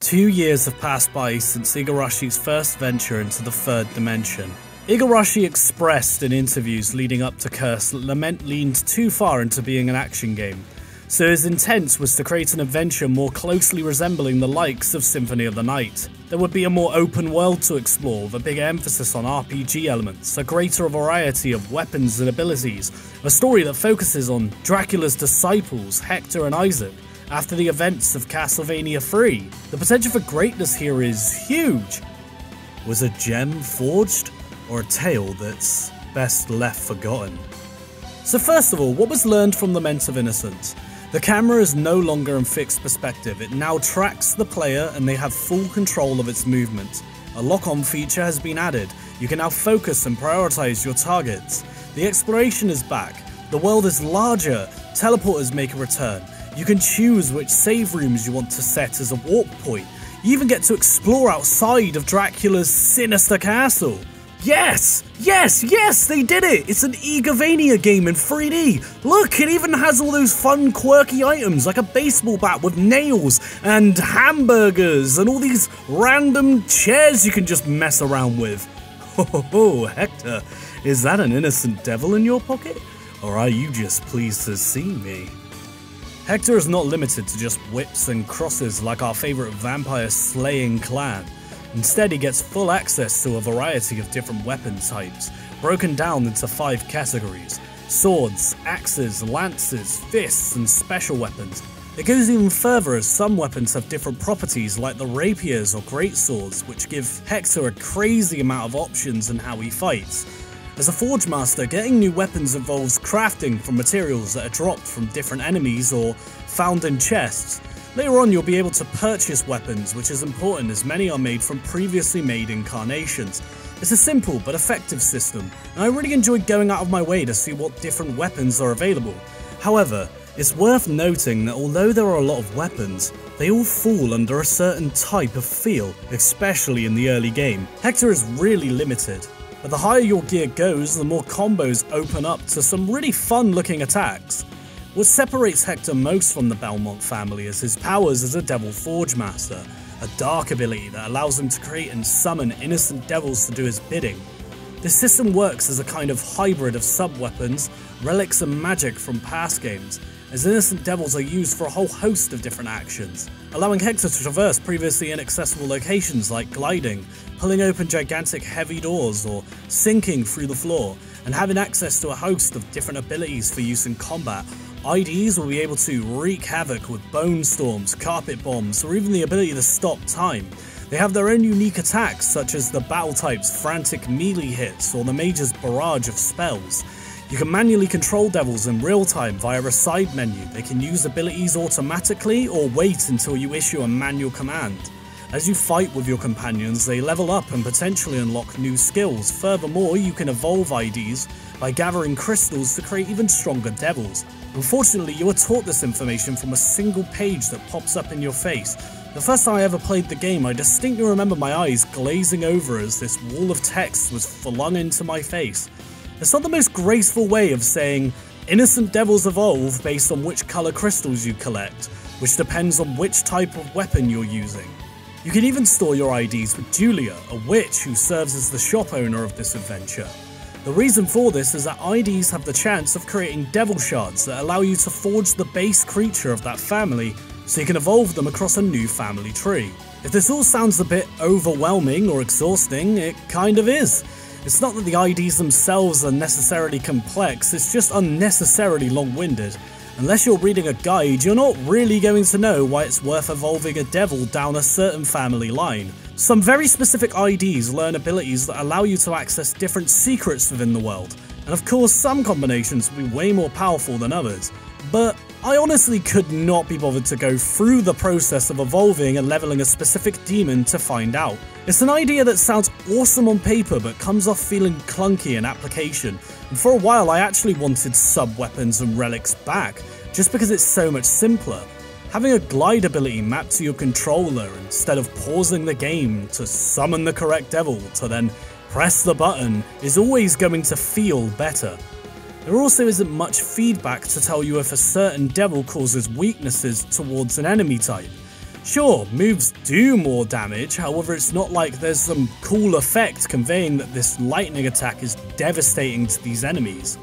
2 years have passed by since Igarashi's first venture into the third dimension. Igarashi expressed in interviews leading up to Curse that Lament leaned too far into being an action game, so his intent was to create an adventure more closely resembling the likes of Symphony of the Night. There would be a more open world to explore with a bigger emphasis on RPG elements, a greater variety of weapons and abilities, a story that focuses on Dracula's disciples, Hector and Isaac, after the events of Castlevania 3. The potential for greatness here is huge. Was a gem forged, or a tale that's best left forgotten? So first of all, what was learned from Lament of Innocence? The camera is no longer in fixed perspective, it now tracks the player and they have full control of its movement. A lock-on feature has been added, you can now focus and prioritize your targets. The exploration is back, the world is larger, teleporters make a return. You can choose which save rooms you want to set as a warp point. You even get to explore outside of Dracula's sinister castle. Yes! Yes! Yes! They did it! It's an Igavania game in 3D! Look, it even has all those fun, quirky items like a baseball bat with nails and hamburgers and all these random chairs you can just mess around with. Ho, Hector, is that an innocent devil in your pocket? Or are you just pleased to see me? Hector is not limited to just whips and crosses like our favourite vampire slaying clan. Instead, he gets full access to a variety of different weapon types, broken down into 5 categories: swords, axes, lances, fists, and special weapons. It goes even further as some weapons have different properties like the rapiers or greatswords, which give Hector a crazy amount of options in how he fights. As a Forge Master, getting new weapons involves crafting from materials that are dropped from different enemies or found in chests. Later on, you'll be able to purchase weapons, which is important as many are made from previously made incarnations. It's a simple but effective system, and I really enjoy going out of my way to see what different weapons are available. However, it's worth noting that although there are a lot of weapons, they all fall under a certain type of feel, especially in the early game. Hector is really limited, but the higher your gear goes, the more combos open up to some really fun looking attacks. What separates Hector most from the Belmont family is his powers as a Devil Forge Master, a dark ability that allows him to create and summon innocent devils to do his bidding. This system works as a kind of hybrid of sub-weapons, relics and magic from past games, as innocent devils are used for a whole host of different actions, allowing Hector to traverse previously inaccessible locations like gliding, pulling open gigantic heavy doors, or sinking through the floor, and having access to a host of different abilities for use in combat. IDs will be able to wreak havoc with bone storms, carpet bombs, or even the ability to stop time. They have their own unique attacks, such as the battle type's frantic melee hits or the mage's barrage of spells. You can manually control devils in real time via a side menu. They can use abilities automatically or wait until you issue a manual command. As you fight with your companions, they level up and potentially unlock new skills. Furthermore, you can evolve IDs by gathering crystals to create even stronger devils. Unfortunately, you are taught this information from a single page that pops up in your face. The first time I ever played the game, I distinctly remember my eyes glazing over as this wall of text was flung into my face. It's not the most graceful way of saying, innocent devils evolve based on which colour crystals you collect, which depends on which type of weapon you're using. You can even store your IDs with Julia, a witch who serves as the shop owner of this adventure. The reason for this is that IDs have the chance of creating devil shards that allow you to forge the base creature of that family, so you can evolve them across a new family tree. If this all sounds a bit overwhelming or exhausting, it kind of is. It's not that the IDs themselves are necessarily complex, it's just unnecessarily long-winded. Unless you're reading a guide, you're not really going to know why it's worth evolving a devil down a certain family line. Some very specific IDs learn abilities that allow you to access different secrets within the world, and of course some combinations will be way more powerful than others, but I honestly could not be bothered to go through the process of evolving and leveling a specific demon to find out. It's an idea that sounds awesome on paper but comes off feeling clunky in application, and for a while I actually wanted sub-weapons and relics back, just because it's so much simpler. Having a glide ability mapped to your controller instead of pausing the game to summon the correct devil to then press the button is always going to feel better. There also isn't much feedback to tell you if a certain devil causes weaknesses towards an enemy type. Sure, moves do more damage, however it's not like there's some cool effect conveying that this lightning attack is devastating to these enemies.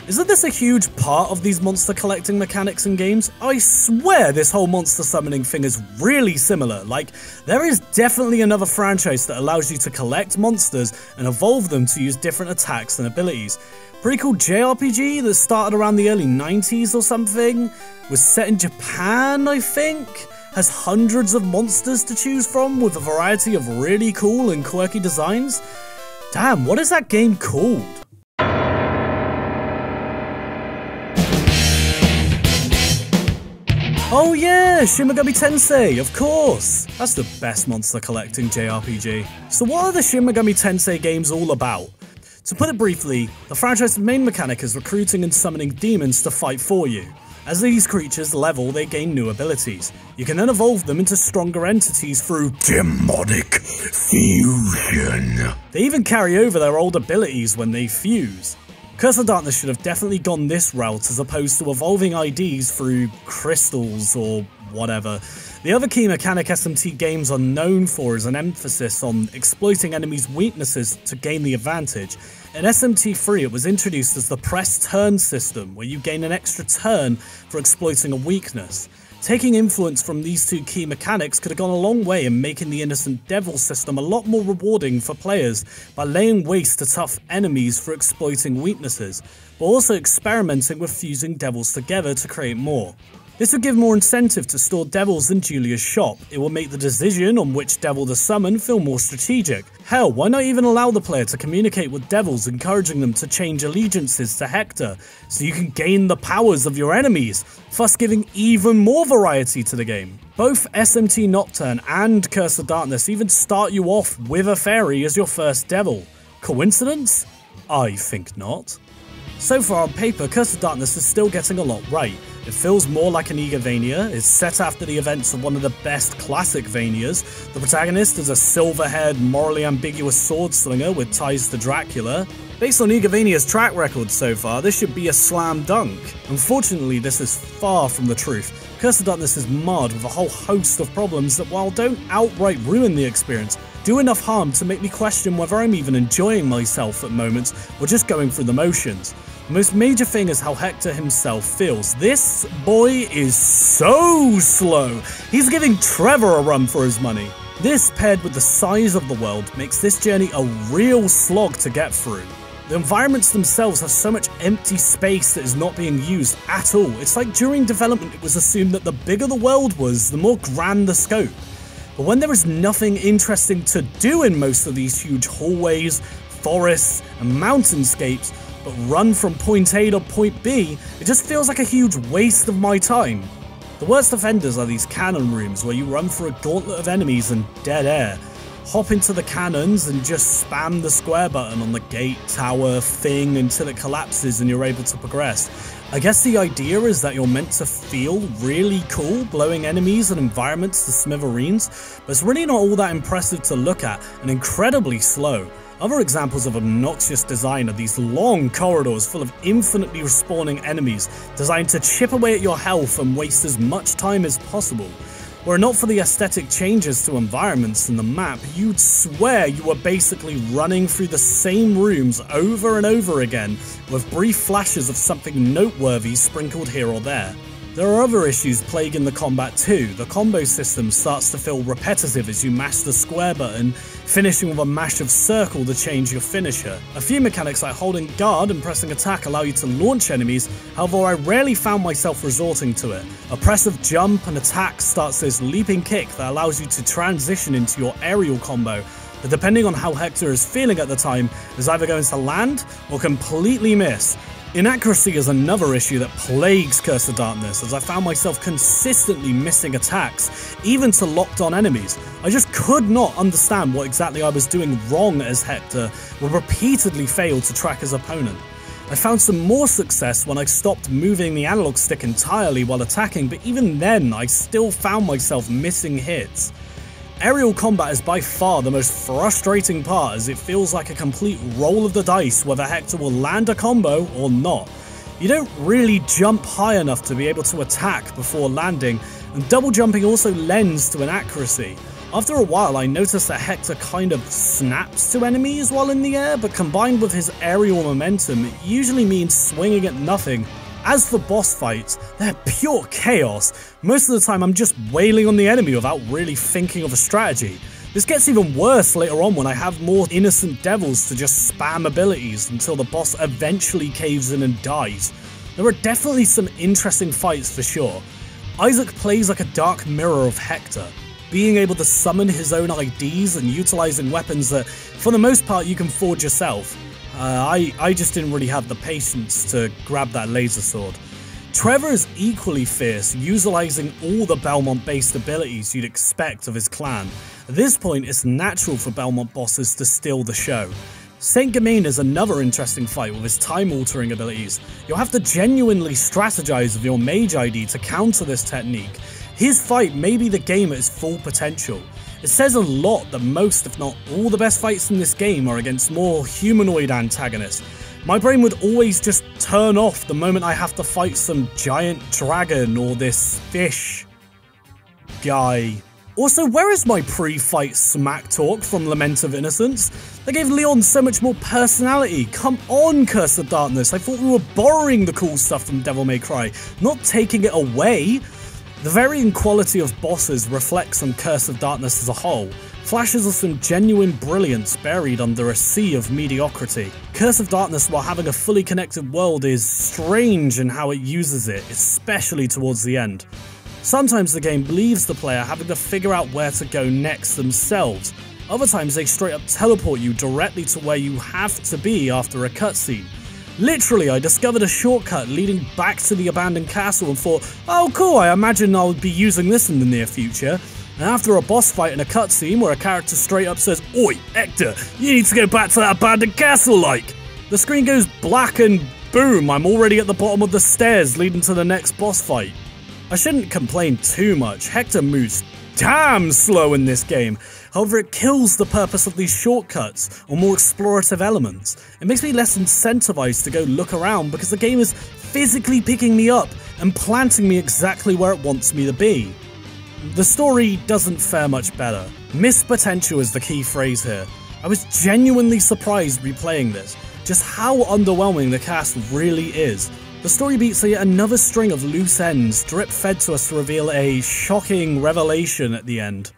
Isn't this a huge part of these monster collecting mechanics in games? I swear this whole monster summoning thing is really similar. Like, there is definitely another franchise that allows you to collect monsters and evolve them to use different attacks and abilities. Pretty cool JRPG that started around the early 90s or something, was set in Japan, I think? Has hundreds of monsters to choose from with a variety of really cool and quirky designs. Damn, what is that game called? Oh yeah, Shin Megami Tensei, of course! That's the best monster collecting JRPG. So what are the Shin Megami Tensei games all about? To put it briefly, the franchise's main mechanic is recruiting and summoning demons to fight for you. As these creatures level, they gain new abilities. You can then evolve them into stronger entities through demonic fusion. They even carry over their old abilities when they fuse. Curse of Darkness should have definitely gone this route as opposed to evolving IDs through crystals or whatever. The other key mechanic SMT games are known for is an emphasis on exploiting enemies' weaknesses to gain the advantage. In SMT3 it was introduced as the press turn system, where you gain an extra turn for exploiting a weakness. Taking influence from these two key mechanics could have gone a long way in making the Innocent Devil system a lot more rewarding for players by laying waste to tough enemies for exploiting weaknesses, but also experimenting with fusing devils together to create more. This would give more incentive to store devils in Julia's shop. It will make the decision on which devil to summon feel more strategic. Hell, why not even allow the player to communicate with devils, encouraging them to change allegiances to Hector, so you can gain the powers of your enemies, thus giving even more variety to the game. Both SMT Nocturne and Curse of Darkness even start you off with a fairy as your first devil. Coincidence? I think not. So far on paper, Curse of Darkness is still getting a lot right. It feels more like an Igavania, it's set after the events of one of the best classic Vanias. The protagonist is a silver-haired, morally ambiguous sword slinger with ties to Dracula. Based on Igavania's track record so far, this should be a slam dunk. Unfortunately, this is far from the truth. Curse of Darkness is marred with a whole host of problems that, while don't outright ruin the experience, do enough harm to make me question whether I'm even enjoying myself at moments or just going through the motions. The most major thing is how Hector himself feels. This boy is so slow. He's giving Trevor a run for his money. This, paired with the size of the world, makes this journey a real slog to get through. The environments themselves have so much empty space that is not being used at all. It's like during development it was assumed that the bigger the world was, the more grand the scope. But when there is nothing interesting to do in most of these huge hallways, forests, and mountainscapes, but run from point A to point B, it just feels like a huge waste of my time. The worst offenders are these cannon rooms where you run through a gauntlet of enemies and dead air. Hop into the cannons and just spam the square button on the gate, tower, thing until it collapses and you're able to progress. I guess the idea is that you're meant to feel really cool blowing enemies and environments to smithereens, but it's really not all that impressive to look at and incredibly slow. Other examples of obnoxious design are these long corridors full of infinitely respawning enemies designed to chip away at your health and waste as much time as possible. Were it not for the aesthetic changes to environments in the map, you'd swear you were basically running through the same rooms over and over again, with brief flashes of something noteworthy sprinkled here or there. There are other issues plaguing the combat too. The combo system starts to feel repetitive as you mash the square button, finishing with a mash of circle to change your finisher. A few mechanics like holding guard and pressing attack allow you to launch enemies, however I rarely found myself resorting to it. A pressive jump and attack starts this leaping kick that allows you to transition into your aerial combo, but depending on how Hector is feeling at the time, is either going to land or completely miss. Inaccuracy is another issue that plagues Curse of Darkness, as I found myself consistently missing attacks, even to locked-on enemies. I just could not understand what exactly I was doing wrong as Hector, would repeatedly fail to track his opponent. I found some more success when I stopped moving the analog stick entirely while attacking, but even then I still found myself missing hits. Aerial combat is by far the most frustrating part, as it feels like a complete roll of the dice whether Hector will land a combo or not. You don't really jump high enough to be able to attack before landing, and double jumping also lends to Inaccuracy. After a while, I noticed that Hector kind of snaps to enemies while in the air, but combined with his aerial momentum, it usually means swinging at nothing. As for boss fights, they're pure chaos. Most of the time I'm just wailing on the enemy without really thinking of a strategy. This gets even worse later on when I have more innocent devils to just spam abilities until the boss eventually caves in and dies. There are definitely some interesting fights for sure. Isaac plays like a dark mirror of Hector, being able to summon his own IDs and utilizing weapons that, for the most part, you can forge yourself. I just didn't really have the patience to grab that laser sword. Trevor is equally fierce, utilizing all the Belmont-based abilities you'd expect of his clan. At this point, it's natural for Belmont bosses to steal the show. Saint-Germain is another interesting fight with his time-altering abilities. You'll have to genuinely strategize with your mage ID to counter this technique. His fight may be the game at its full potential. It says a lot that most, if not all, the best fights in this game are against more humanoid antagonists. My brain would always just turn off the moment I have to fight some giant dragon or this fish guy. Also, where is my pre-fight smack talk from Lament of Innocence? They gave Leon so much more personality. Come on, Curse of Darkness. I thought we were borrowing the cool stuff from Devil May Cry, not taking it away. The varying quality of bosses reflects on Curse of Darkness as a whole. Flashes of some genuine brilliance buried under a sea of mediocrity. Curse of Darkness, while having a fully connected world, is strange in how it uses it, especially towards the end. Sometimes the game leaves the player having to figure out where to go next themselves. Other times they straight up teleport you directly to where you have to be after a cutscene. Literally, I discovered a shortcut leading back to the abandoned castle and thought, oh cool, I imagine I'll be using this in the near future. And after a boss fight in a cutscene where a character straight up says, "Oi, Hector, you need to go back to that abandoned castle like!" The screen goes black and boom, I'm already at the bottom of the stairs leading to the next boss fight. I shouldn't complain too much, Hector moves damn slow in this game. However, it kills the purpose of these shortcuts or more explorative elements. It makes me less incentivized to go look around because the game is physically picking me up and planting me exactly where it wants me to be. The story doesn't fare much better. Missed potential is the key phrase here. I was genuinely surprised replaying this, just how underwhelming the cast really is. The story beats yet another string of loose ends drip-fed to us to reveal a shocking revelation at the end.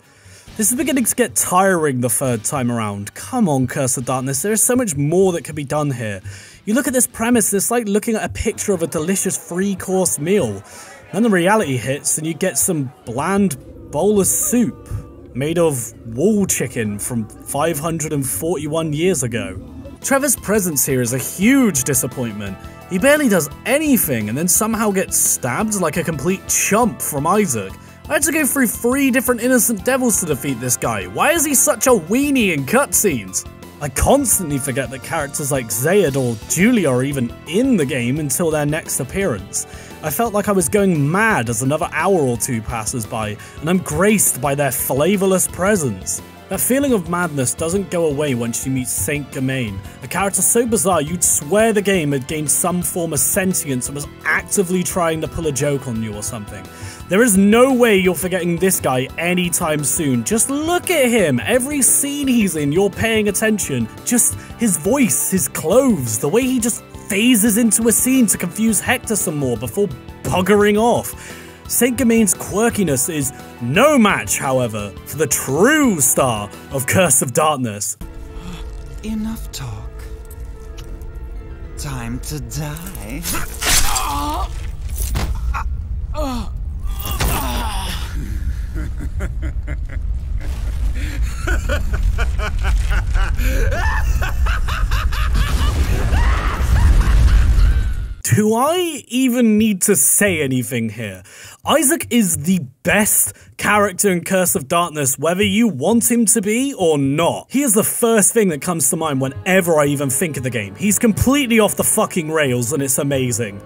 This is beginning to get tiring the third time around. Come on, Curse of Darkness, there is so much more that could be done here. You look at this premise, it's like looking at a picture of a delicious three-course meal. Then the reality hits and you get some bland bowl of soup made of wall chicken from 541 years ago. Trevor's presence here is a huge disappointment. He barely does anything and then somehow gets stabbed like a complete chump from Isaac. I had to go through 3 different innocent devils to defeat this guy. Why is he such a weenie in cutscenes? I constantly forget that characters like Zayed or Julia are even in the game until their next appearance. I felt like I was going mad as another hour or 2 passes by, and I'm graced by their flavorless presence. That feeling of madness doesn't go away once you meet Saint-Germain, a character so bizarre you'd swear the game had gained some form of sentience and was actively trying to pull a joke on you or something. There is no way you're forgetting this guy anytime soon. Just look at him. Every scene he's in, you're paying attention. Just his voice, his clothes, the way he just phases into a scene to confuse Hector some more before buggering off. Saint-Germain's quirkiness is no match, however, for the true star of Curse of Darkness. Enough talk. Time to die. Do I even need to say anything here? Isaac is the best character in Curse of Darkness, whether you want him to be or not. He is the first thing that comes to mind whenever I even think of the game. He's completely off the fucking rails and it's amazing.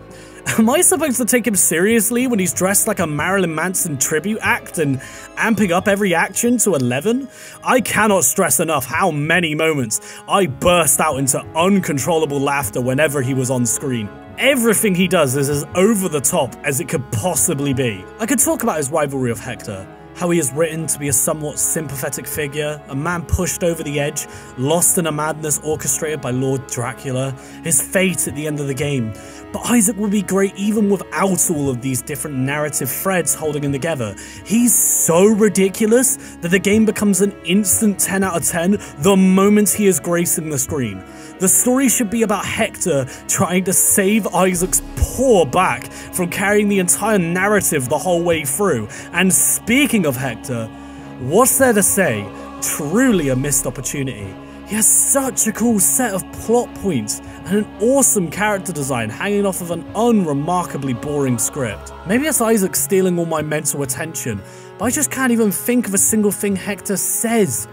Am I supposed to take him seriously when he's dressed like a Marilyn Manson tribute act and amping up every action to 11? I cannot stress enough how many moments I burst out into uncontrollable laughter whenever he was on screen. Everything he does is as over the top as it could possibly be. I could talk about his rivalry of Hector, how he is written to be a somewhat sympathetic figure, a man pushed over the edge, lost in a madness orchestrated by Lord Dracula, his fate at the end of the game. But Isaac would be great even without all of these different narrative threads holding him together. He's so ridiculous that the game becomes an instant 10 out of 10 the moment he is gracing the screen. The story should be about Hector trying to save Isaac's poor back from carrying the entire narrative the whole way through. And speaking of Hector, what's there to say? Truly a missed opportunity. He has such a cool set of plot points and an awesome character design hanging off of an unremarkably boring script. Maybe it's Isaac stealing all my mental attention, but I just can't even think of a single thing Hector says.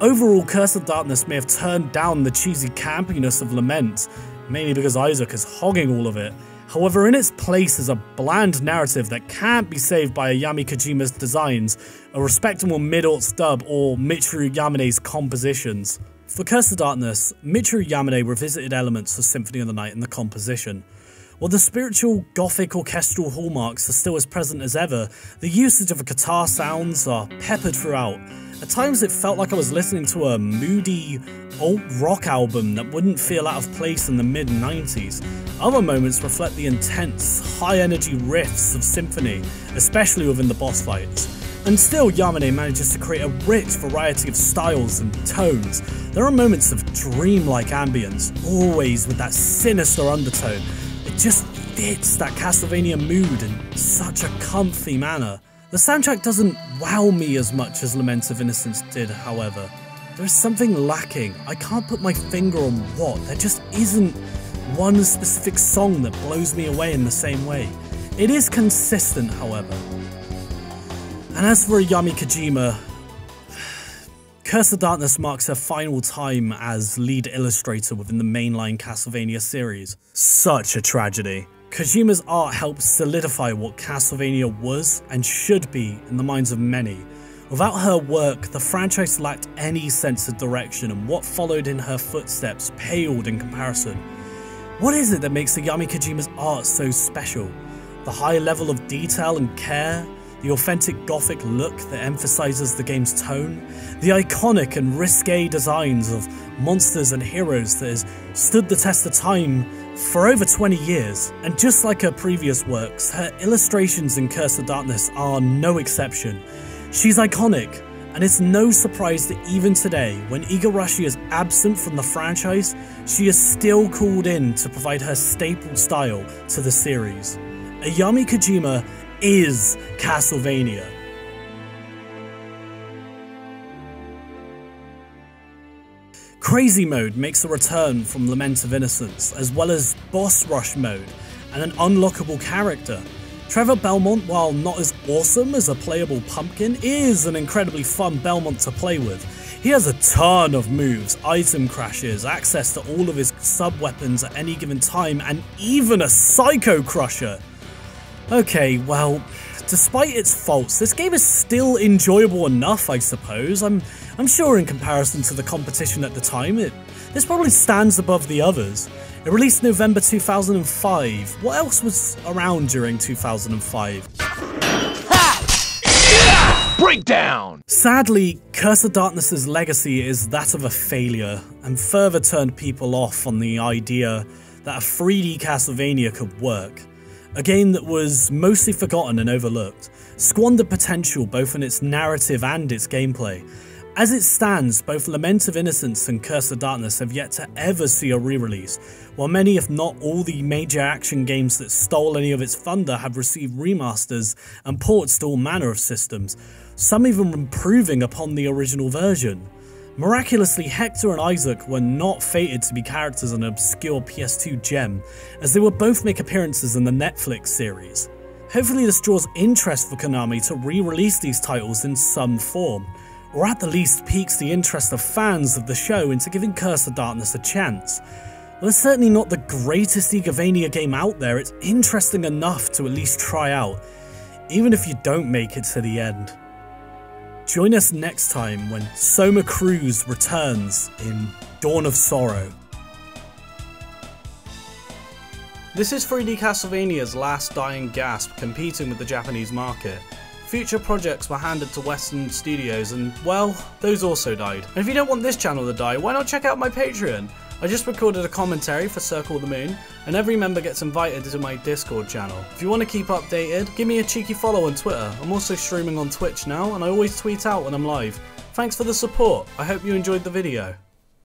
Overall, Curse of Darkness may have turned down the cheesy campiness of Lament, mainly because Isaac is hogging all of it. However, in its place is a bland narrative that can't be saved by Ayami Kojima's designs, a respectable mid-alt dub, or Michiru Yamane's compositions. For Curse of Darkness, Michiru Yamane revisited elements of Symphony of the Night in the composition. While the spiritual, gothic orchestral hallmarks are still as present as ever, the usage of guitar sounds are peppered throughout. At times it felt like I was listening to a moody, alt-rock album that wouldn't feel out of place in the mid-90s. Other moments reflect the intense, high-energy riffs of Symphony, especially within the boss fights. And still, Yamane manages to create a rich variety of styles and tones. There are moments of dreamlike ambience, always with that sinister undertone. It just fits that Castlevania mood in such a comfy manner. The soundtrack doesn't wow me as much as Lament of Innocence did, however. There is something lacking. I can't put my finger on what. There just isn't one specific song that blows me away in the same way. It is consistent, however. And as for Ayami Kojima, Curse of Darkness marks her final time as lead illustrator within the mainline Castlevania series. Such a tragedy. Kojima's art helped solidify what Castlevania was and should be in the minds of many. Without her work, the franchise lacked any sense of direction, and what followed in her footsteps paled in comparison. What is it that makes Ayami Kojima's art so special? The high level of detail and care? The authentic gothic look that emphasizes the game's tone? The iconic and risque designs of monsters and heroes that has stood the test of time for over 20 years? And just like her previous works, her illustrations in Curse of Darkness are no exception. She's iconic, and it's no surprise that even today, when Igarashi is absent from the franchise, she is still called in to provide her staple style to the series. Ayami Kojima is Castlevania. Crazy Mode makes a return from Lament of Innocence, as well as Boss Rush Mode and an unlockable character. Trevor Belmont, while not as awesome as a playable pumpkin, is an incredibly fun Belmont to play with. He has a ton of moves, item crashes, access to all of his sub-weapons at any given time, and even a Psycho Crusher. Okay, well, despite its faults, this game is still enjoyable enough, I suppose. I'm sure in comparison to the competition at the time, this probably stands above the others. It released November 2005. What else was around during 2005? Breakdown! Sadly, Curse of Darkness's legacy is that of a failure, and further turned people off on the idea that a 3D Castlevania could work. A game that was mostly forgotten and overlooked, squandered potential both in its narrative and its gameplay. As it stands, both Lament of Innocence and Curse of Darkness have yet to ever see a re-release, while many if not all the major action games that stole any of its thunder have received remasters and ports to all manner of systems, some even improving upon the original version. Miraculously, Hector and Isaac were not fated to be characters in an obscure PS2 gem, as they would both make appearances in the Netflix series. Hopefully this draws interest for Konami to re-release these titles in some form, or at the least piques the interest of fans of the show into giving Curse of Darkness a chance. While it's certainly not the greatest Igavania game out there, it's interesting enough to at least try out, even if you don't make it to the end. Join us next time when Soma Cruz returns in Dawn of Sorrow. This is 3D Castlevania's last dying gasp competing with the Japanese market. Future projects were handed to Western studios and, well, those also died. And if you don't want this channel to die, why not check out my Patreon? I just recorded a commentary for Circle the Moon, and every member gets invited to my Discord channel. If you want to keep updated, give me a cheeky follow on Twitter. I'm also streaming on Twitch now, and I always tweet out when I'm live. Thanks for the support. I hope you enjoyed the video.